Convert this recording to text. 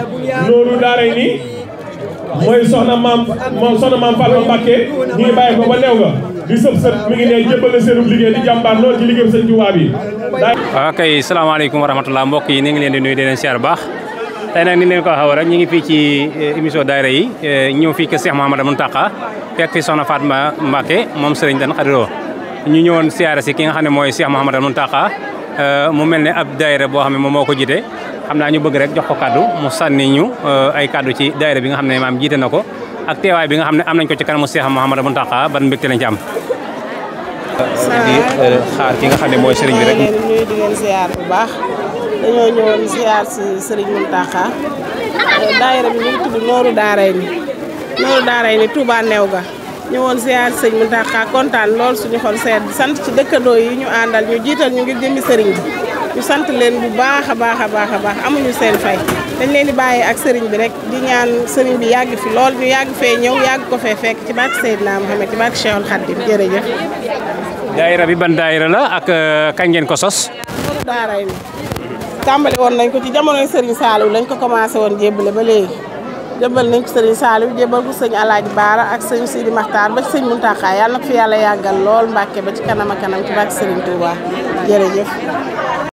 Nooru Daarayni mooy soxna maam Fatma Mbacké ñu ngi bàyyi ko ba leew nga di sëb mi ngi ne jébbal na seenub liggéey di jàmbaar lool ci liggéey sëñ Tuubaa bi. waaw kay salaamaaleykum wa rahmatulah mbokk yi ni ngi leen di nuyu di leen siyaar baax tey nag ni leen ko waxee rek ñu ngi fii ci émission daayira yi ñëw fii kër Cheikh Mouhamadou Mountakha fekk fi soxna Fatma Mbacké moom Serigne Dan Khady Lo ñu ñëwoon siyaare si ki nga xam ne mooy Cheikh Mouhamadou Mountakha mu mel ne ab daayira boo xam ne moom moo ko jiite xam naa ñu bëgg rek jox ko kaddu mu sànni ñu ay kaddu ci daayira bi nga xam ne maam jiite na ko ak teewaay bi nga xam ne am nañ ko ci kanamu Cheikh Mouhamadou Mountakha ban mbégte lañ ci am. di xaar ki nga xam ne mooy Serigne bi rek. nuyu di leen siyaar bu baax dañoo ñëwoon siyaar si Serigne Mountakha daayira bi ñu ngi tudd Nooru Daarayni Touba Newga ñëwoon siyaar sëñ Mountakha kontaan lool suñu xol sedd sant ci dëkkandoo yi ñu àndal ñu jiital ñu ngir jëmmi sëriñ bi ñu sant leen bu baax a baax amuñu seen fay dañ leen di bàyyi ak sëriñ bi rek di ñaan sëriñ bi yàgg fi lool ñu yàgg fee ñëw yàgg ko fee fekk ci barke Seydina Muhammad ci barke Cheikhul Khadim jërëjëf. daayira bi ban daayira la ak kañ ngeen ko sos. Nooru Daarayni tàmbali woon nañ ko ci jamonoy sëriñ Saliou lañ ko commencé woon jébbale ba léegi jébbal nañ ko sëriñ Saliou jébbal ko sëñ Alaaji Baara ak sëñ Sidi Maxtaar ba ci sëñ Mountakha yàlla na ko fi yàlla yàggal lool Mbàkke ba ci kanam a kanam ci barke Sëriñ Touba jërëjëf.